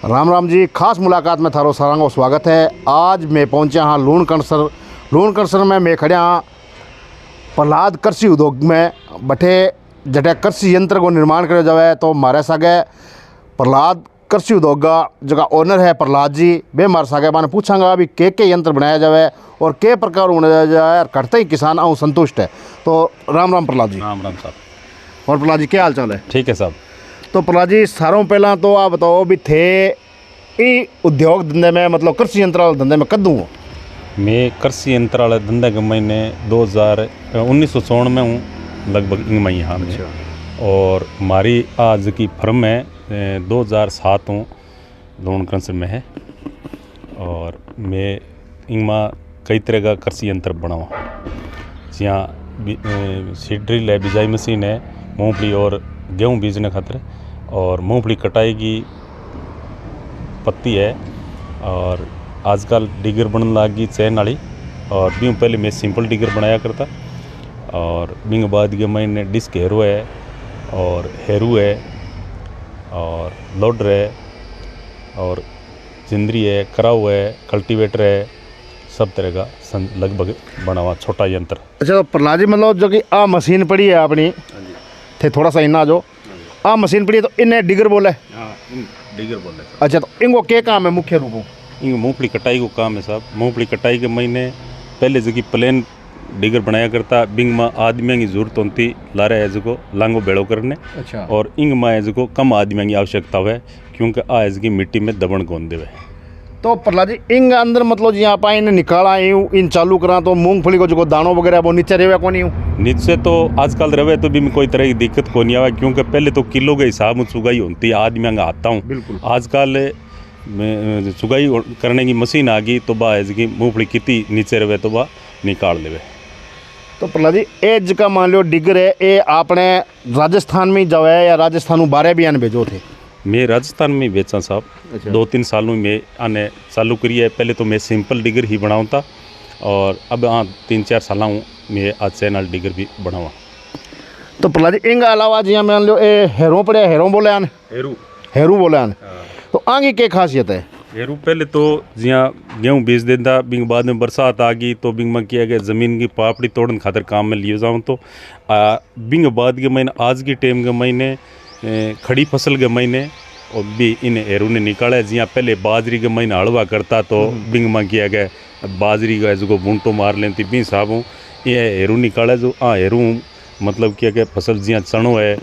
राम राम जी। खास मुलाकात में थारो सारा को स्वागत है। आज मैं पहुंचा हाँ लूणकणसर में मैं खड़िया हाँ प्रहलाद कृषि उद्योग में बठे जटे कृषि यंत्र को निर्माण करे जावे। तो मारे सागे प्रहलाद कृषि उद्योग का जगह ओनर है प्रहलाद जी, वे मारे सागे मैंने पूछांगा अभी के यंत्र बनाया जावे और के प्रकार बनाया जाए और करते ही किसान आऊँ संतुष्ट है। तो राम राम प्रहलाद जी। राम राम साहब। और प्रहलाद जी क्या हाल चाल है? ठीक है साहब। तो प्रहलाद जी सारों पहला तो आप बताओ भी थे ई उद्योग धंधे में मतलब कृषि यंत्र वाले धंधे में कद्दू हो? मैं कृषि यंत्र वाले धंधे के महीने 1994 में हूँ लगभग इन मई हाँ में। और हमारी आज की फर्म है 2007 हूँ लूणकणसर में है। और मैं इनमें कई तरह का कृषि यंत्र बनावा, जहाँ सीड ड्रिल है, बिजाई मशीन है, मूंगफली और गेहूँ बीजने खातिर, और मूंगफली कटाई की पत्ती है, और आजकल डिगर बनने लगी चैन वाली। और भी पहले मैं सिंपल डिगर बनाया करता। और बिंग बाद के महीने डिस्क हेरो है और हेरू है और लोडर है और जिंदरी है, कराऊ है, कल्टीवेटर है, सब तरह का लगभग बना हुआ छोटा यंत्र। अच्छा तो प्रहलाद जी मतलब जो कि आ मशीन पड़ी है अपनी थे थोड़ा सा इन्ना जो आ मशीन पड़ी है तो इन्हें डिगर बोले? हाँ, डिगर बोले। अच्छा तो इनको क्या काम है मुख्य रूप? इनको मूंगफली कटाई को काम है साहब। मूंगफली कटाई के महीने पहले जगह प्लेन डिगर बनाया करता, बिंग में आदमियों की जरूरत होती ला रहा है जो लांगो बेड़ो करने। अच्छा। और इंग में जो कम आदमियों की आवश्यकता है क्योंकि आज की मिट्टी में दबन कौन देवे। तो प्रहलाद जी इंग अंदर मतलब जी आप इन निकाला इन चालू करा तो मूंगफली को जो दानों वगैरह वो नीचे रहे को नहीं? नीचे तो आजकल रहे तो भी में कोई तरह की दिक्कत को नहीं आवा, क्योंकि पहले तो किलो के हिसाब में चुगाई होती है, आदमियों का आता हूँ। बिल्कुल। आजकल चुगाई करने की मशीन आ गई तो बा इसकी मूंगफली कितनी नीचे रहे तो बा निकाल लेवे। तो प्रहलाद जी एज का मान लो डिगर है ये आपने राजस्थान में जावे या राजस्थान बारे भी आने भेजो थे? मैं राजस्थान में बेचा साहब। अच्छा। 2-3 सालों में आने चालू करी है। पहले तो मैं सिंपल डिगर ही बनाऊँ था और अब हाँ 3-4 साल हूँ मैं आज चैनल डिगर भी बनावा। तो प्रहलाद जी इनके अलावा जी मान लो ये हेरों पड़े हेरों बोले आने? हेरू बोले आने। तो आगे क्या खासियत है? हेरू पहले तो जियाँ गेहूँ बीज देता, बिंग बाद में बरसात आ गई तो बिंग में किया गया ज़मीन की पापड़ी तोड़ने खातिर काम में लिए जाऊँ। तो बिंग बाद के महीने आज की टाइम के महीने खड़ी फसल के महीने और भी इन हेरू ने निकाला। जियाँ पहले बाजरी के महीने हड़वा करता तो बिंग में किया गया बाजरी का जो बूंटो मार लेती भी साहब हूँ ये हेरू निकाला। जो हेरू मतलब किया गया फसल जियाँ चणो है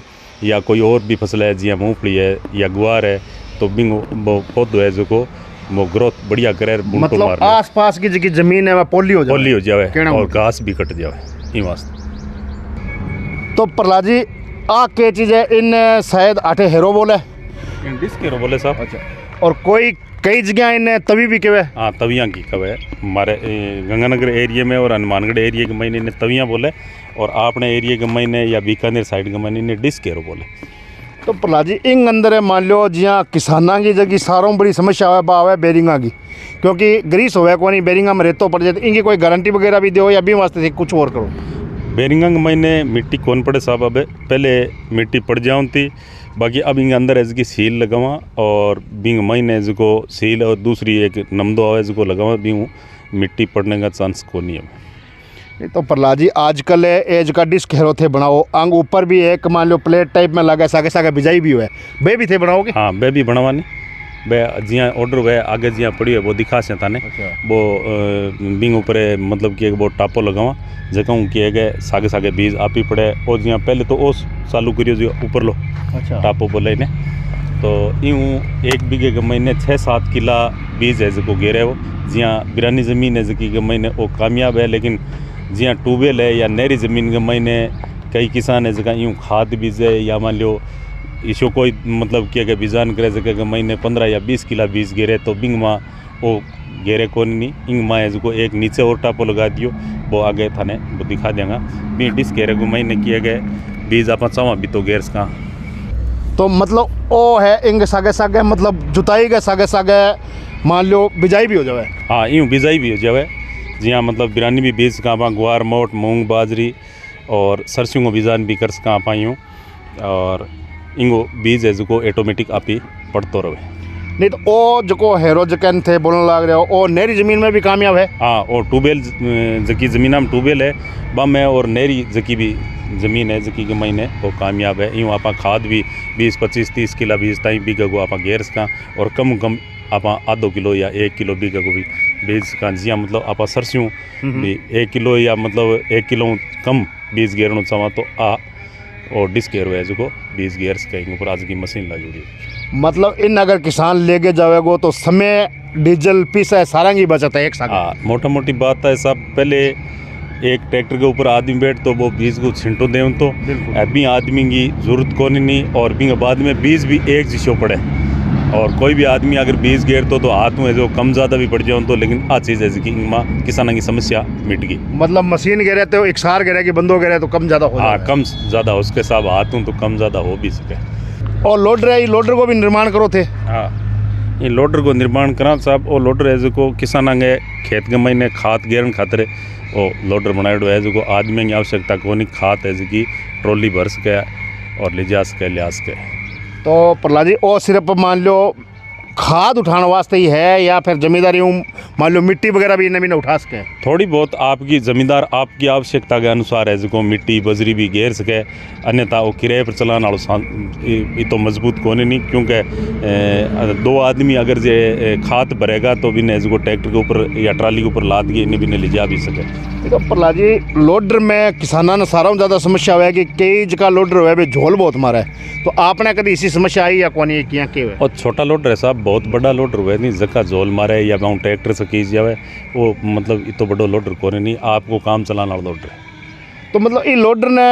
या कोई और भी फसल है जियाँ मूंगफली है या गुआर है तो बिंग वो पौधो है जो को वो ग्रोथ बढ़िया करे, मतलब मार आस पास की जो जमीन है वह पोली हो जाए और घास भी कट जाए ये वास्ते। तो प्रहलाद जी आ क्या चीज़ है इन शायद आठे हेरो बोले? डिस्क हेरो बोले साहब। अच्छा। और कोई कई जगह इन तवी भी कवे? हाँ तवियाँ की कवे हमारे गंगानगर एरिया में और हनुमानगढ़ एरिया के महीने ने तवियाँ बोले और आपने एरिया के महीने या बीकानेर साइड के महीने ने डिस्क हेरो बोले। तो प्रहलाद जी इंग अंदर है मान लो जियाँ किसाना की जगह सारों बड़ी समस्या है बाव है बेरिंगा की, क्योंकि ग्रीस होवे को नहीं बेरिंगा में रेतो पड़ जाए। इनकी कोई गारंटी वगैरह भी दो या भी वास्ते से कुछ और करो? बेरिंगा के महीने मिट्टी कौन पड़े साहब, अब पहले मिट्टी पड़ जाऊँ थी बाकी अब इंग अंदर इसकी सील लगावा और बिंग महीने जो सील और दूसरी एक नमदो आवे जो लगावा भी मिट्टी पड़ने का चांस को नहीं है। तो प्रहलाद जी आजकल एज का डिस्क हेरो थे बनाओ अंग ऊपर भी एक मान लो प्लेट टाइप में लगा सागे सागे बिजाई भी हुआ है बे भी थे बनाओगे? हाँ बे भी बनवानी बे जियाँ ऑर्डर हुआ आगे जियाँ पड़ी है वो दिखा से थाने। अच्छा। वो बिंग ऊपर मतलब कि वो टापो लगावा जगह किए गए सागे सागे बीज आप ही पड़े और जियाँ पहले तो ओस चालू करियो जो ऊपर लो। अच्छा। टापो बोले ने तो यूँ 1 बीघे के महीने 6-7 किला बीज है जो घेरे वो जियाँ बिरानी ज़मीन है जकी के महीने वो कामयाब है। लेकिन जियाँ ट्यूबवेल है या नहरी ज़मीन के महीने कई किसान है जगह यूँ खाद बीजे या मान लो इसको कोई मतलब किया गया बीजान करे जगह के महीने 15 या 20 किला बीज घेरे तो बिंग माँ वो घेरे कौन नहीं इंग माँ है जो एक नीचे और टापो लगा दियो वो आगे थाने वो दिखा देंगे बी डिस घेरे को महीने किए गए बीज आप चावा भी तो घेर का। तो मतलब वो है इंग सागे सागे मतलब जुताई के सागे सागे मान लो बिजाई भी हो जाए? हाँ यूँ बिजाई भी हो जाए जियाँ मतलब बिरानी भी बीज का आप गुआर मोट मूंग बाजरी और सरसों को बीजान भी कर सका यूँ और इंगो बीज है जो ऑटोमेटिक आप ही पड़तो रहे। नहीं तो ओ जो हेरो जकन थे बोलने लग रहे हो ओ नहरी ज़मीन में भी कामयाब है। हाँ, और ट्यूबवेल जकी ज़मीन में ट्यूबवेल है बम है, और नहरी जकी भी ज़मीन है जकी के महीने वो कामयाब है। यूँ आप खाद भी 20-25-30 किलो बीज ताई बीघा को आप घेर सका, और कम आप आधो किलो या 1 किलो बीघा को भी बीज सका। जियाँ मतलब आप सरस्यों भी 1 किलो या मतलब 1 किलो कम बीज घेरणो चाहवा तो आ और डिस्क घेरो है जो बीज घेर सके ऊपर आज की मशीन लगी हुई है। मतलब इन अगर किसान लेके जाएगो तो समय डीजल पीसा सारा की बचत है एक साथ। हाँ, मोटा मोटी बात है साहब, पहले एक ट्रैक्टर के ऊपर आदमी बैठ तो वो बीज को छिंटो दे तो अभी आदमी की जरूरत को नहीं, और भी बाद में बीज भी एक जिसो पड़े, और कोई भी आदमी अगर बीज घेर तो हाथ में जो कम ज़्यादा भी पड़ जाओ तो, लेकिन आ चीज़ है कि किसानों की समस्या मिट गई। मतलब मशीन गिरे तो एक सार गिरे कि बंदो गिरे तो कम ज़्यादा हो। हाँ, कम ज़्यादा उसके साथ हाथों तो कम ज़्यादा हो भी सके। और लोडर है, लोडर को भी निर्माण करो थे। हाँ, ये लोडर को निर्माण करा साहब, और लोडर है जो किसाना के खेत के महीने खाद गेरन खातर वो लोडर बनाएडो है जो आदमी की आवश्यकता को नहीं, खाद है जी ट्रॉली भर सके और ले जा सके लिया सके। तो प्रहलाद जी वो सिर्फ मान लो खाद उठाने वास्ते ही है या फिर जमींदारी मान लो मिट्टी वगैरह भी इन्हें भी उठा सके? थोड़ी बहुत आपकी ज़मींदार आपकी आवश्यकता के अनुसार है जो मिट्टी बजरी भी घेर सके, अन्यथा वो किराए पर चलाने वालों तो मजबूत कोने नहीं, क्योंकि 2 आदमी अगर जे खाद भरेगा तो भी जो ट्रैक्टर के ऊपर या ट्राली के ऊपर लाद के इन्हें भी ले जा भी सके। तो प्रहलाद जी लोडर में किसाना ने सारा ज़्यादा समस्या हुआ है कि कई जगह लोडर हुआ है झोल बहुत मारा है, तो आपने कभी इसी समस्या आई या कौन किया के? और छोटा लोडर है साहब, बहुत बड़ा लोडर हुआ नहीं जगह झोल मारे या ट्रैक्टर से कीज जाए वो, मतलब इतो बड़ो लोडर कोने नहीं, आपको काम चलाना वाला लोडर है। तो मतलब ये लोडर ने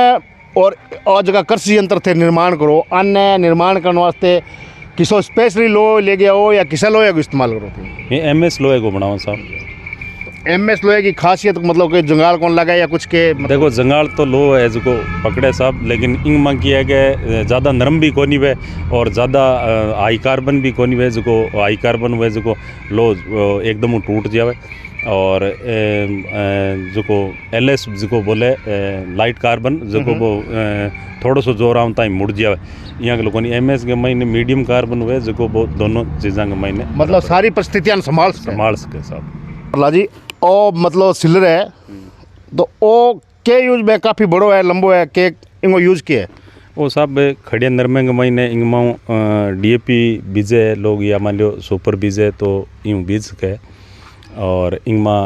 और जगह कृषि यंत्र थे निर्माण करो, अन्य निर्माण करने वास्ते किसो स्पेशली लो ले गया हो या किसा लोहे को इस्तेमाल करो थे? ये MS लोहे को बनाओ साहब। MS लोहे की खासियत मतलब कि जंगाल कौन लगा या कुछ के मतलब? देखो जंगाल तो लो है जो पकड़े साहब, लेकिन इंग में किया गया ज़्यादा नरम भी कोनी वे और ज़्यादा हाई कार्बन भी कोनी वे, जो हाई कार्बन हुए जो लो एकदम टूट जावे, और जो LS जो बोले लाइट कार्बन जो वो थोड़ो सो जोर आऊँ ताई मुड़ जावे, यहाँ के लोगों ने MS के महीने मीडियम कार्बन हुए जो वो दोनों चीज़ों के महीने मतलब सारी परिस्थितियाँ संभाल सके साहब। प्रहलाद जी ओ मतलब सिलर है तो ओ के यूज में काफ़ी बड़ो है लंबो है के इनको यूज किया है? वो सब खड़िया नरमे के महीने इंगमा DAP बीजे लोग या मान लो सुपर बीजे तो यूँ बीज सके, और इंगमा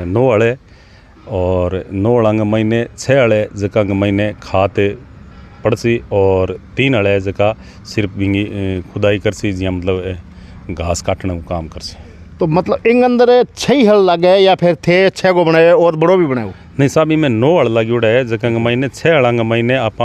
9 अड़े और 9 अड़ा के महीने 6 अड़े जका के महीने खाते पड़सी, और 3 अड़े जका सिर्फ बिंगी खुदाई करसी जिया मतलब घास काटने को काम करसी। तो मतलब इन अंदर 6 हल लगे या फिर थे 6 को बनाए और बड़ो भी बनाए? नहीं साहब, इनमें 9 अड़ लगी उड़ा है जगह के महीने 6 अड़ा के महीने आप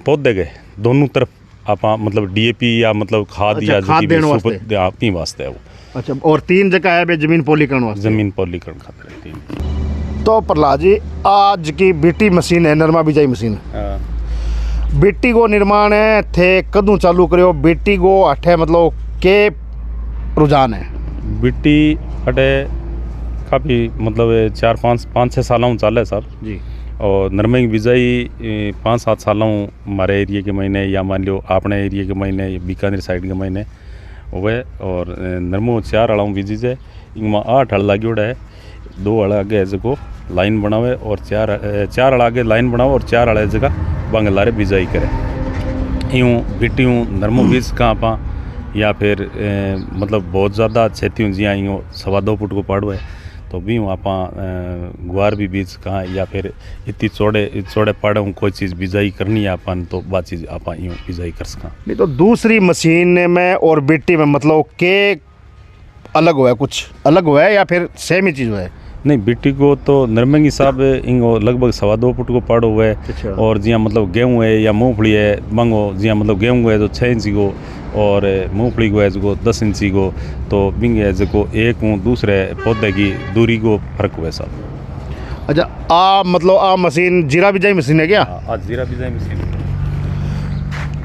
पौधे गए दोनों तरफ आप मतलब DAP या मतलब खाद। अच्छा, या खाद देने वास्ते आप ही वास्ते है वो। अच्छा, और 3 जगह है जमीन पॉलीकरण वास्ते? जमीन पॉलीकरण खातिर 3। तो प्रहलाद जी आज की BT मशीन है नरमा बिजाई मशीन, BT को निर्माण है थे कदू चालू करो BT को अठे मतलब के रुझान है? BT अटे काफ़ी मतलब 4-5-6 सालों चाले साहब जी, और नरमे की बिजाई 5-7 सालों हमारे एरिया के महीने या मान लो अपने एरिया के महीने बीकानेर साइड के महीने हुए, और नरमो 4 अड़ाऊँ बीजी जाए इनमें 8 अड़ लगी उड़ा है, 2 अड़ा आगे जो लाइन बनावे और 4 अड़ा आगे लाइन बनावे और 4 अड़ा जगह बंगलारे बिजाई करे। यूँ BT नरमो बीज का आप या फिर मतलब बहुत ज़्यादा छेती हूँ जिया यूँ 2.25 फुट को पाड़ो है तो भी आप गुआर भी बीज कहाँ या फिर इतनी चौड़े पाड़े हूँ कोई चीज़ बिजाई करनी है अपन तो बात चीज़ आप यूँ बिजाई कर सका। नहीं तो दूसरी मशीन में और BT में मतलब के अलग हुआ है, कुछ अलग हुआ है या फिर सेम ही चीज़ हुआ है? नहीं, BT को तो नरमेंगी साहब इंगो लगभग 2.25 फुट को पाड़ो हुआ है। अच्छा। और जिया मतलब गेहूँ है या मूंगफली है मंगो जिया मतलब गेहूँ है तो 6 इंची को और मूंगफली को है जो 10 इंची को, तो बिंग है जो एक दूसरे पौधे की दूरी को फर्क हुआ है साहब। अच्छा, आ मतलब आ मशीन जीरा बिजाई मशीन है क्या? आज जीरा बिजाई मशीन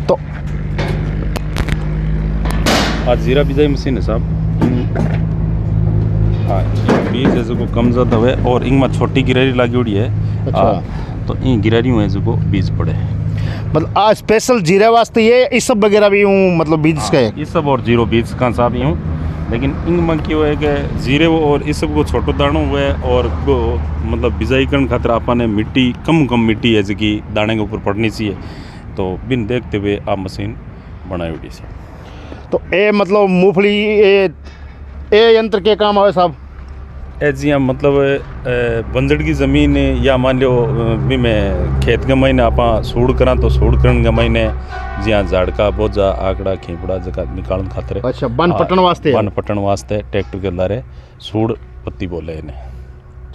तो आज जीरा बिजाई मशीन है साहब। हाँ, बीज है जो कम ज़्यादा हुए और इनमें छोटी गिरारी लगी हुई है। अच्छा, तो इन गिरारियों है जो बीज पड़े। मतलब आज स्पेशल जीरे वास्ते ये इस सब वगैरह भी यूँ मतलब बीज का है। ये सब और जीरो बीज का साहब यूँ, लेकिन इंग में क्यों है कि जीरे और इस सब को छोटो दाणो हुआ है और को मतलब बिजाई करने खातिर आपने मिट्टी कम मिट्टी है जी दाने के ऊपर पड़नी चाहिए, तो बिन देखते हुए आप मशीन बनाई हुई सी। तो ये मतलब मूंगफली ये यंत्र के काम आवे साहब? ए जियाँ मतलब बंजड़ की ज़मीन या मान लो भी मैं खेत के महीने आप सूड़ करा तो सूड़ करने के महीने जियाँ झाड़का बोझा आकड़ा खीपड़ा जगह निकालने खातिर। अच्छा, बन पटन वास्ते? बन पटन वास्ते ट्रैक्टर के लारे सूड़ पत्ती बोले इन्हें।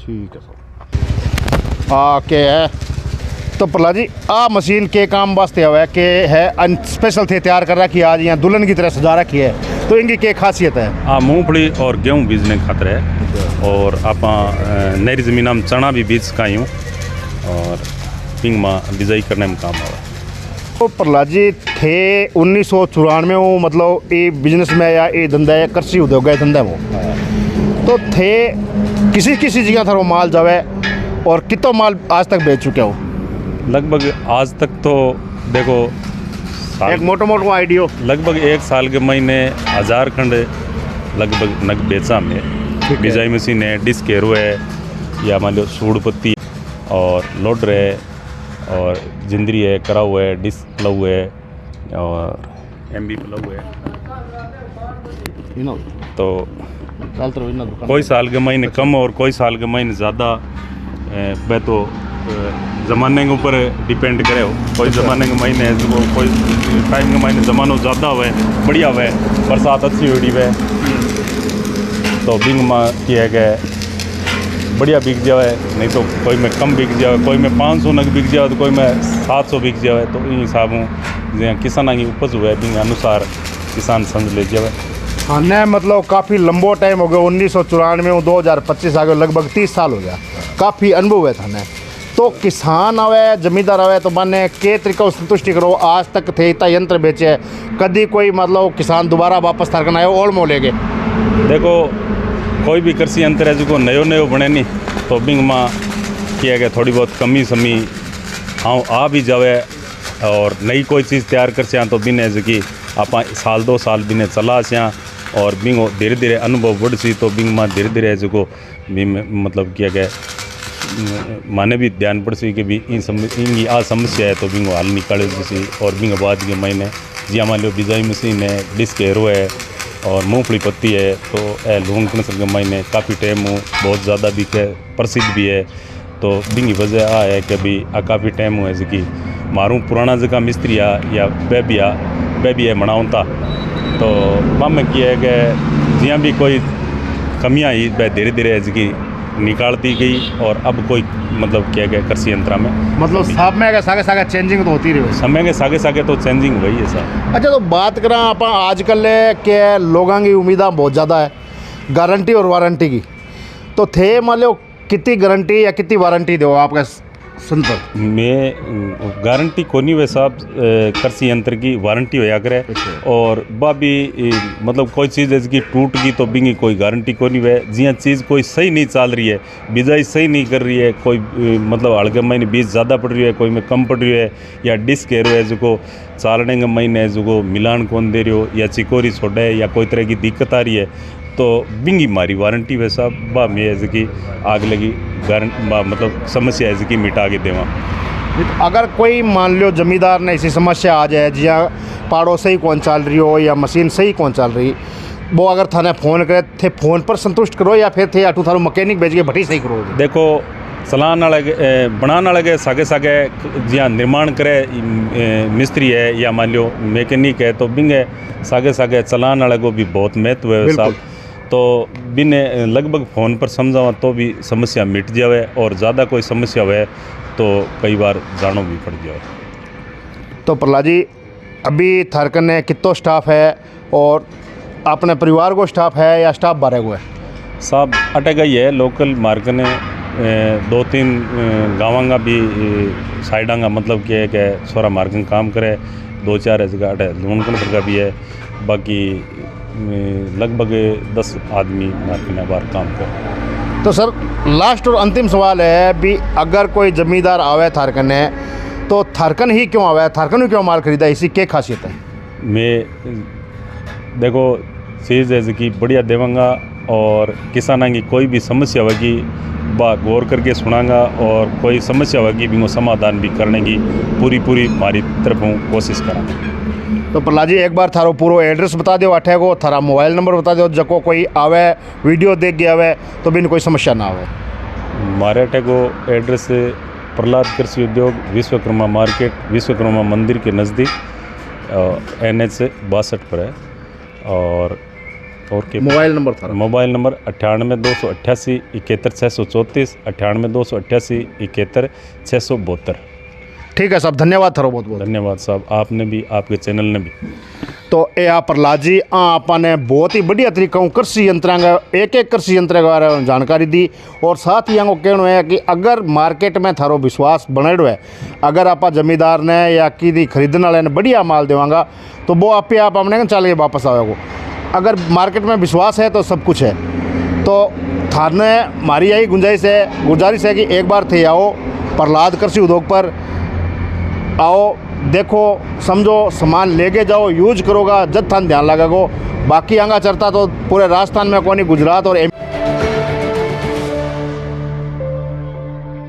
ठीक है सर। के है तो प्रहलाद जी आ मशीन के काम वास्ते आवे के है स्पेशल थे तैयार कर रखी आज यहाँ दुल्हन की तरह सजा रखी है, तो इनकी क्या खासियत है? मूंगफली और गेहूँ बीजने खातिर है और आप नई ज़मीन में चना भी बीज का यूँ और पिंग में बिजाई करने में काम आवे। तो प्रहलाद जी थे 1994 में मतलब ये बिजनेस में या ये धंधा है कृषि उद्योग है धंधा में, तो थे किसी जगह था वो माल जावे और कितना माल आज तक बेच चुके हो? लगभग आज तक तो देखो एक मोटो आइडियो लगभग एक साल के महीने 1000 खंड लगभग नग बेचा में बिजाई मशीन है, डिस्क एरो है या मान लो सूड़ पत्ती और लोडर है और जिंदरी है, कराऊ है, डिस्क प्लव है और एमबी प्लव है। तो कोई साल के महीने कम और कोई साल के महीने ज़्यादा वह तो ज़माने के ऊपर डिपेंड करे हो। कोई ज़माने के महीने कोई टाइम के महीने ज़मानो ज़्यादा हुआ है बढ़िया हुआ है बरसात अच्छी हुई है तो बिंग में किया गया बढ़िया बिक जाए, नहीं तो कोई में कम बिक जाए, कोई में 500 नग बिक जाए तो कोई में 700 बिक जाए। तो इन हिसाबों जो किसान की उपज हुआ है बिंग अनुसार किसान समझ ले जाए। हाँ ने मतलब काफ़ी लंबो टाइम हो गया 1994 में 2025 आ गया, लगभग 30 साल हो गया, काफ़ी अनुभव है थाने। तो किसान आवे जमींदार आवे तो माने के तरीका संतुष्टि करो आज तक थे इतना यंत्र बेचे कभी कोई मतलब किसान दोबारा वापस थारकन आयो और मोह लेगे? देखो कोई भी कृषि यंत्र है जो नयो बने नहीं तो बिंग में किया गया थोड़ी बहुत कमी समी हाँ आ भी जावे और नई कोई चीज़ तैयार कर तो बिन है कि आप साल 2 साल बिने चला सिया और बिंगो धीरे धीरे अनुभव बढ़ सी तो बिंग में धीरे धीरे जो मतलब किया गया माने भी ध्यान पड़ सी कि भी इनकी आ समस्या है तो बिंगो हल निकाले सी और बिंग बाद के महीने जिया मान लो बिजाई मशीन है, डिस्क एरो है और मूंगफली पत्ती है तो लून कणसर के महीने काफ़ी टाइम बहुत ज़्यादा बिके प्रसिद्ध भी है। तो बिंगी वजह आ है कि अभी काफ़ी टाइम हुआ है कि मारूँ पुराना जगह मिस्त्री या बेबी है मनाऊता तो मामे किया है कि जिया भी कोई कमियाँ आई वह धीरे धीरे है निकालती गई और अब कोई मतलब किया गया कृषि यंत्र में मतलब समय के सागे चेंजिंग तो होती रही, समय के सागे तो चेंजिंग वही है सर। अच्छा, तो बात करें आप आजकल के लोगों की उम्मीदा बहुत ज़्यादा है गारंटी और वारंटी की, तो थे मान लो कितनी गारंटी या कितनी वारंटी दो आपका संतर? मैं गारंटी को नहीं वैसा कृषि यंत्र की वारंटी होया करे और बा भी मतलब कोई चीज़ इसकी टूट गई तो बिंगी कोई गारंटी को नहीं है। जिया चीज़ कोई सही नहीं चल रही है, बिजाई सही नहीं कर रही है, कोई मतलब हल्के महीने बीज ज़्यादा पड़ रही है, कोई में कम पड़ रही है या डिस्क एरो है जो चालने के महीने जो मिलान कौन दे रही हो या चिकोरी छोड़े या कोई तरह की दिक्कत आ रही है तो बिंगी मारी वारंटी वैसा बा में की आग लगी मतलब समस्या है कि मिटा के देवा। अगर कोई मान लो जमींदार ने ऐसी समस्या आ जाए जिया पाड़ो सही कौन चल रही हो या मशीन सही कौन चल रही, वो अगर थाने फ़ोन करे थे फ़ोन पर संतुष्ट करो या फिर थे अटू थारो मैकेनिक भेज के भट्टी सही करो? देखो चलाने वाले बनाने वाले सागे जिया निर्माण करे मिस्त्री है या मान लो मैकेनिक है तो बिंगे सागे चलाने वाले को भी बहुत महत्व है साहब। तो बिन लगभग फ़ोन पर समझावा तो भी समस्या मिट जावे और ज़्यादा कोई समस्या हुए तो कई बार जानो भी पड़ जाए। तो प्रहलाद जी अभी थारकन ने कितो स्टाफ है और अपने परिवार को स्टाफ है या स्टाफ बारह को है? साहब अटे गई है लोकल मार्केट ने 2-3 गाँव का भी साइडा का मतलब कि है कि सोरा मार्केट काम करे 2-4 जगह अटे लून कणसर का भी है, बाकी लगभग 10 आदमी मार्केट बार काम करे। तो सर लास्ट और अंतिम सवाल है भी अगर कोई ज़मींदार आवे थारकने तो थारकन ही क्यों आवा है, थारकन ही क्यों माल खरीदा, इसी क्या खासियत है? मैं देखो चीज़ है कि बढ़िया देवांगा और किसाना की कोई भी समस्या होगी बा गौर करके सुनांगा और कोई समस्या होगी भी वो समाधान भी करने की पूरी हमारी तरफों कोशिश करांगा। तो प्रहलाद जी एक बार थारो पूरा एड्रेस बता दो अठे को, थारा मोबाइल नंबर बता दो, जको कोई आवे वीडियो देख गया आवे तो भी कोई समस्या ना आवे। हमारे अठे को एड्रेस प्रहलाद कृषि उद्योग विश्वकर्मा मार्केट विश्वकर्मा मंदिर के नज़दीक NH 62 पर है। और के मोबाइल नंबर था? Mobile number 98 288 71 634, 98 288 71 672। ठीक है साहब, धन्यवाद थारो बहुत बहुत। धन्यवाद साहब, आपने भी, आपके चैनल ने भी। तो ये आ प्रहलाद जी आपने बहुत ही बढ़िया तरीका कृषि यंत्र एक कृषि यंत्र के बारे में जानकारी दी। और साथ ही यहाँ कहना है कि अगर मार्केट में थारो विश्वास बनेड़ो है, अगर आप जमींदार ने या कि खरीदने वाले ने बढ़िया माल देवांगा तो वो आप अपने चल के वापस आवेगो। अगर मार्केट में विश्वास है तो सब कुछ है। तो थाने हमारी यही गुजारिश है कि एक बार थे आओ प्रहलाद कृषि उद्योग पर, आओ देखो समझो, सामान लेके जाओ, यूज करोगा जब थान ध्यान लगेगो। बाकी आंगा चलता तो पूरे राजस्थान में कोनी, गुजरात और